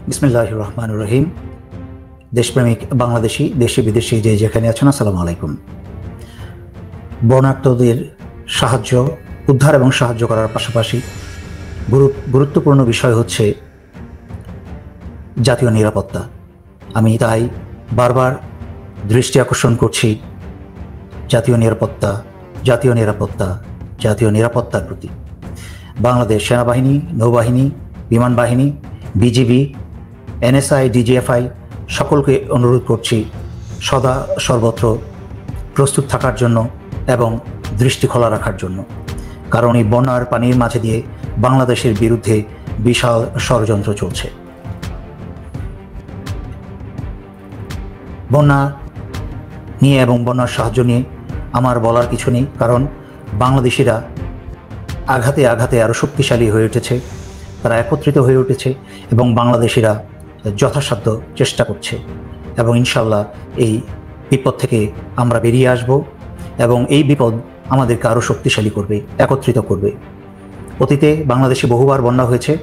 বিসমিল্লাহির রহমানির রহিম। দেশপ্রেমিক বাংলাদেশি, দেশে বিদেশে যে যেখানে আছেন, আসসালামু আলাইকুম। বন্যার্তদের সাহায্য, উদ্ধার এবং সাহায্য করার পাশাপাশি গুরুত্বপূর্ণ বিষয় হচ্ছে জাতীয় নিরাপত্তা। আমি তাই বারবার দৃষ্টি আকর্ষণ করছি জাতীয় নিরাপত্তা, জাতীয় নিরাপত্তা, জাতীয় নিরাপত্তার প্রতি। বাংলাদেশ সেনাবাহিনী, নৌবাহিনী, বিমান বাহিনী, বিজিবি, এনএসআই, ডিজিএফআই সকলকে অনুরোধ করছি সদা সর্বত্র প্রস্তুত থাকার জন্য এবং দৃষ্টি খোলা রাখার জন্য। কারণ এই বন্যার পানির মাঝে দিয়ে বাংলাদেশের বিরুদ্ধে বিশাল ষড়যন্ত্র চলছে। বন্যা নিয়ে এবং বন্যার সাহায্য নিয়ে আমার বলার কিছু নেই, কারণ বাংলাদেশিরা আঘাতে আঘাতে আরও শক্তিশালী হয়ে উঠেছে, তারা একত্রিত হয়ে উঠেছে এবং বাংলাদেশিরা যথাসাধ্য চেষ্টা করছে এবং ইনশাল্লাহ এই বিপদ থেকে আমরা বেরিয়ে আসব এবং এই বিপদ আমাদেরকে আরও শক্তিশালী করবে, একত্রিত করবে। অতীতে বাংলাদেশে বহুবার বন্যা হয়েছে,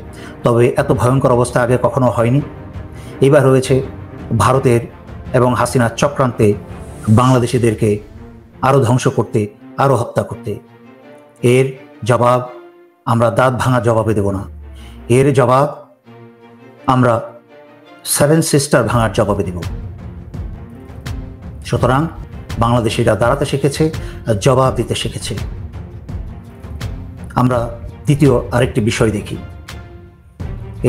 তবে এত ভয়ঙ্কর অবস্থা আগে কখনো হয়নি। এবার হয়েছে ভারতের এবং হাসিনার চক্রান্তে বাংলাদেশিদেরকে আরও ধ্বংস করতে, আরও হত্যা করতে। এর জবাব আমরা দাঁত ভাঙা জবাবে দেব না, এর জবাব আমরা 7 সিস্টার ভাঙার জবাবে দেব। সুতরাং বাংলাদেশিরা দাঁড়াতে শিখেছে, জবাব দিতে শিখেছে। আমরা দ্বিতীয় আরেকটি বিষয় দেখি।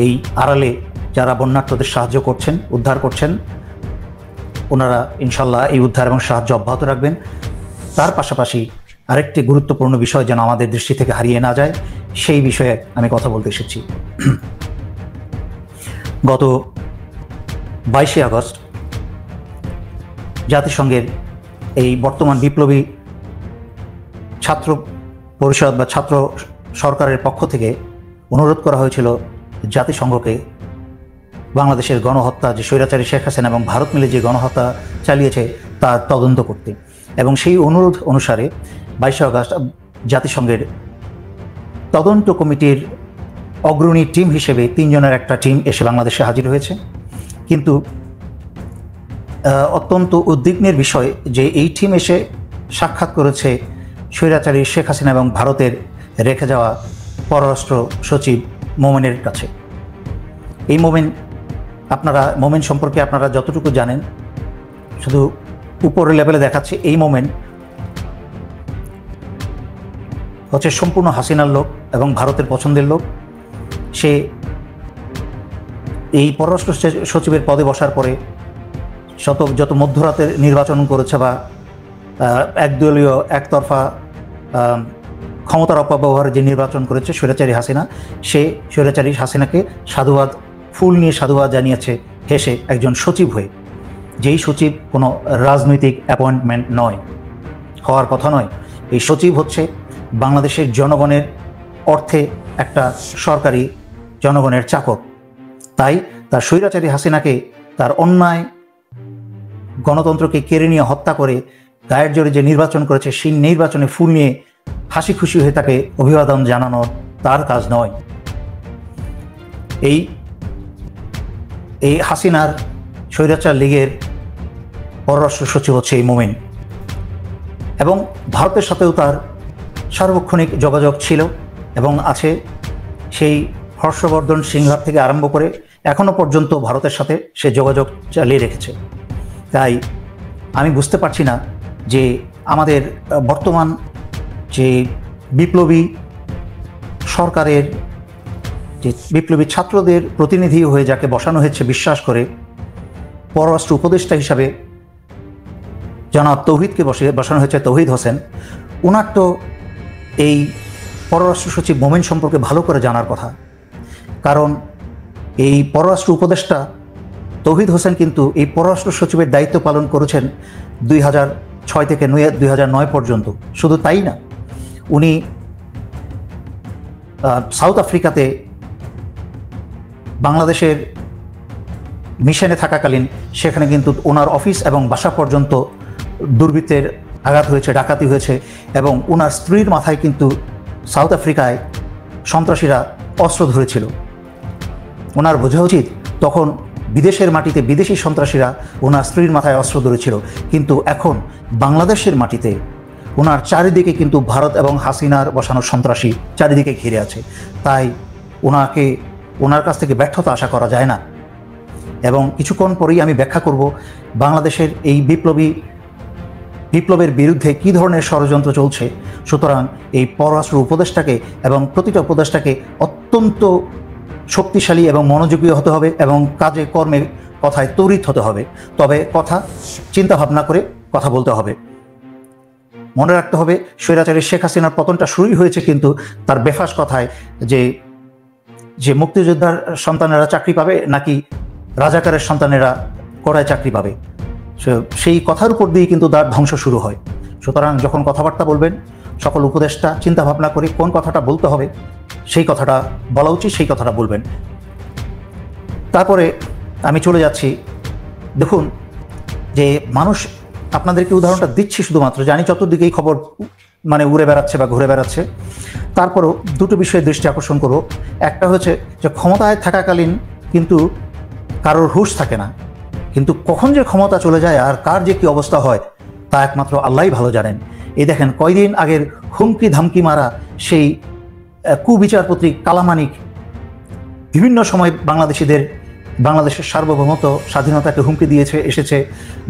এই আড়ালে যারা বন্যার্তদের সাহায্য করছেন, উদ্ধার করছেন, ওনারা ইনশাল্লাহ এই উদ্ধার এবং সাহায্য অব্যাহত রাখবেন। তার পাশাপাশি আরেকটি গুরুত্বপূর্ণ বিষয় যেন আমাদের দৃষ্টি থেকে হারিয়ে না যায়, সেই বিষয়ে আমি কথা বলতে এসেছি। গত 22শে আগস্ট জাতিসংঘের এই বর্তমান বিপ্লবী ছাত্র পরিষদ বা ছাত্র সরকারের পক্ষ থেকে অনুরোধ করা হয়েছিল জাতিসংঘকে বাংলাদেশের গণহত্যা, যে স্বৈরাচারী শেখ হাসিনা এবং ভারত মিলে যে গণহত্যা চালিয়েছে তার তদন্ত করতে। এবং সেই অনুরোধ অনুসারে 22শে আগস্ট জাতিসংঘের তদন্ত কমিটির অগ্রণী টিম হিসেবে 3 জনের একটা টিম এসে বাংলাদেশে হাজির হয়েছে। কিন্তু অত্যন্ত উদ্বিগ্নের বিষয় যে এই টিম এসে সাক্ষাৎ করেছে স্বৈরাচারী শেখ হাসিনা এবং ভারতের রেখে যাওয়া পররাষ্ট্র সচিব মোমেনের কাছে। এই মোমেন সম্পর্কে আপনারা যতটুকু জানেন, শুধু উপরের লেভেলে দেখাচ্ছে। এই মোমেন হচ্ছে সম্পূর্ণ হাসিনার লোক এবং ভারতের পছন্দের লোক। সে এই পররাষ্ট্র সচিবের পদে বসার পরে যত মধ্যরাতের নির্বাচন করেছে বা একদলীয় একতরফা ক্ষমতার অপব্যবহারে যে নির্বাচন করেছে স্বৈরাচারী হাসিনা, সে স্বৈরাচারী হাসিনাকে সাধুবাদ, ফুল নিয়ে সাধুবাদ জানিয়েছে হেসে একজন সচিব হয়ে। যেই সচিব কোনো রাজনৈতিক অ্যাপয়েন্টমেন্ট নয়, হওয়ার কথা নয়। এই সচিব হচ্ছে বাংলাদেশের জনগণের অর্থে একটা সরকারি জনগণের চাকর। তাই তার স্বৈরাচারী হাসিনাকে তার অন্যায় গণতন্ত্রকে কেড়ে নিয়ে হত্যা করে গায়ের জোরে যে নির্বাচন করেছে, সেই নির্বাচনে ফুল নিয়ে হাসি খুশি হয়ে তাকে অভিবাদন জানানো তার কাজ নয়। এই হাসিনার স্বৈরাচার লীগের পররাষ্ট্র সচিব হচ্ছে এই মোমেন। এবং ভারতের সাথেও তার সার্বক্ষণিক যোগাযোগ ছিল এবং আছে। সেই হর্ষবর্ধন সিংঘার থেকে আরম্ভ করে এখনও পর্যন্ত ভারতের সাথে সে যোগাযোগ চালিয়ে রেখেছে। তাই আমি বুঝতে পারছি না যে আমাদের বর্তমান যে বিপ্লবী সরকারের, যে বিপ্লবী ছাত্রদের প্রতিনিধি হয়ে যাকে বসানো হয়েছে বিশ্বাস করে পররাষ্ট্র উপদেষ্টা হিসাবে জনাব তৌহিদকে বসানো হয়েছে, তৌহিদ হোসেন। ওনার তো এই পররাষ্ট্র সচিব মোমেন সম্পর্কে ভালো করে জানার কথা, কারণ এই পররাষ্ট্র উপদেষ্টা তৌহিদ হোসেন কিন্তু এই পররাষ্ট্র সচিবের দায়িত্ব পালন করেছেন 2006 থেকে 2009 পর্যন্ত। শুধু তাই না, উনি সাউথ আফ্রিকাতে বাংলাদেশের মিশনে থাকাকালীন সেখানে কিন্তু ওনার অফিস এবং বাসা পর্যন্ত দুর্বৃত্তের আঘাত হয়েছে, ডাকাতি হয়েছে এবং ওনার স্ত্রীর মাথায় কিন্তু সাউথ আফ্রিকায় সন্ত্রাসীরা অস্ত্র ধরেছিল। ওনার বোঝা উচিত তখন বিদেশের মাটিতে বিদেশি সন্ত্রাসীরা ওনার স্ত্রীর মাথায় অস্ত্র ধরেছিল, কিন্তু এখন বাংলাদেশের মাটিতে ওনার চারিদিকে কিন্তু ভারত এবং হাসিনার বসানো সন্ত্রাসী চারিদিকে ঘিরে আছে। তাই ওনার কাছ থেকে ব্যর্থতা আশা করা যায় না। এবং কিছুক্ষণ পরেই আমি ব্যাখ্যা করব বাংলাদেশের এই বিপ্লবের বিরুদ্ধে কী ধরনের ষড়যন্ত্র চলছে। সুতরাং এই পররাষ্ট্র উপদেষ্টাকে এবং প্রতিটা উপদেষ্টাকে অত্যন্ত শক্তিশালী এবং মনোযোগী হতে হবে এবং কাজে কর্মে কথায় তড়িৎ হতে হবে। তবে কথা চিন্তা ভাবনা করে কথা বলতে হবে। মনে রাখতে হবে স্বৈরাচারী শেখ হাসিনার পতনটা শুরুই হয়েছে কিন্তু তার বেফাস কথায় যে মুক্তিযোদ্ধার সন্তানেরা চাকরি পাবে নাকি রাজাকারের সন্তানেরা কড়ায় চাকরি পাবে, সেই কথার উপর দিয়েই কিন্তু তার ধ্বংস শুরু হয়। সুতরাং যখন কথাবার্তা বলবেন সকল উপদেষ্টা চিন্তা ভাবনা করে কোন কথাটা বলতে হবে সেই কথাটা বলা উচিত, সেই কথাটা বলবেন। তারপরে আমি চলে যাচ্ছি, দেখুন যে মানুষ, আপনাদেরকে উদাহরণটা দিচ্ছি শুধুমাত্র, জানি চতুর্দিকে এই খবর উড়ে বেড়াচ্ছে বা ঘুরে বেড়াচ্ছে। তারপরও দুটো বিষয়ে দৃষ্টি আকর্ষণ করব। একটা হচ্ছে যে ক্ষমতায় থাকাকালীন কিন্তু কারোর হুঁশ থাকে না, কিন্তু কখন যে ক্ষমতা চলে যায় আর কার যে কী অবস্থা হয় তা একমাত্র আল্লাহই ভালো জানেন। এই দেখেন কয়দিন আগের হুমকি ধামকি মারা সেই কুবিচারপতি কালামানিক বিভিন্ন সময় বাংলাদেশের সার্বভৌমত্ব স্বাধীনতাকে হুমকি দিয়েছে এসেছে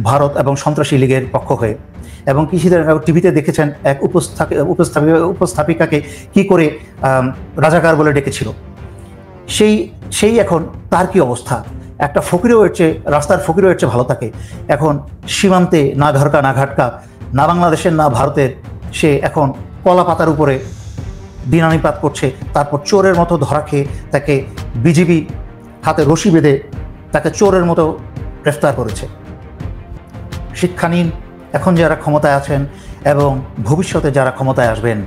ভারত এবং সন্ত্রাসী লীগের পক্ষ হয়ে। এবং কিছুদিন টিভিতে দেখেছেন এক উপস্থাপিকাকে কি করে রাজাকার বলে ডেকেছিল। সেই এখন তার কি অবস্থা। একটা ফকিরও এর চেয়ে, রাস্তার ফকিরও এর চেয়ে ভালো থাকে। এখন সীমান্তে না ঘরকা না ঘাটকা, না বাংলাদেশের না ভারতের, সে এখন কলা পাতার উপরে দিনানিপাত করছে। তারপর চোরের মতো ধরা খেয়ে তাকে বিজিবি হাতে রশি বেঁধে তাকে চোরের মতো গ্রেফতার করেছে। শিক্ষা নিন এখন যারা ক্ষমতায় আছেন এবং ভবিষ্যতে যারা ক্ষমতায় আসবেন।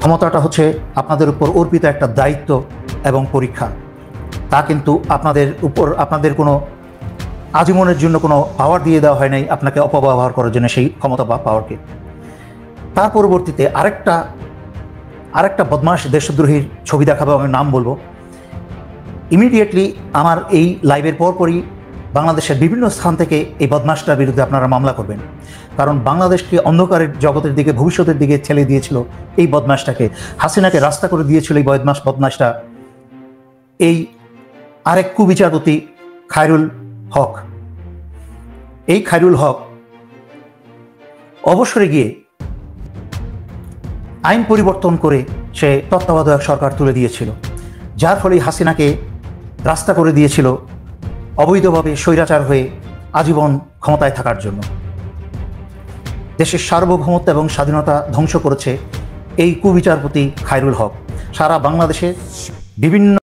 ক্ষমতাটা হচ্ছে আপনাদের উপর অর্পিত একটা দায়িত্ব এবং পরীক্ষা। তা কিন্তু আপনাদের কোনো আজীবনের জন্য কোনো পাওয়ার দিয়ে দেওয়া হয় নাই আপনাকে অপব্যবহার করার জন্য সেই ক্ষমতা বা পাওয়ারকে। তার পরবর্তীতে আরেকটা বদমাশ দেশদ্রোহীর ছবি দেখাবো, আমি নাম বলবো। ইমিডিয়েটলি আমার এই লাইভের পরপরই বাংলাদেশের বিভিন্ন স্থান থেকে এই বদমাশটার বিরুদ্ধে আপনারা মামলা করবেন। কারণ বাংলাদেশকে অন্ধকারের জগতের দিকে, ভবিষ্যতের দিকে ঠেলে দিয়েছিল এই বদমাশটাকে, হাসিনাকে রাস্তা করে দিয়েছিল এই বদমাশটা, এই আরেক কুবিচারপতি খায়রুল হক। এই খায়রুল হক অবসরে গিয়ে আইন পরিবর্তন করে সে তত্ত্বাবধায়ক সরকার তুলে দিয়েছিল, যার ফলে হাসিনাকে রাস্তা করে দিয়েছিল অবৈধভাবে স্বৈরাচার হয়ে আজীবন ক্ষমতায় থাকার জন্য। দেশের সার্বভৌমত্ব এবং স্বাধীনতা ধ্বংস করেছে এই কুবিচারপতি খায়রুল হক। সারা বাংলাদেশে বিভিন্ন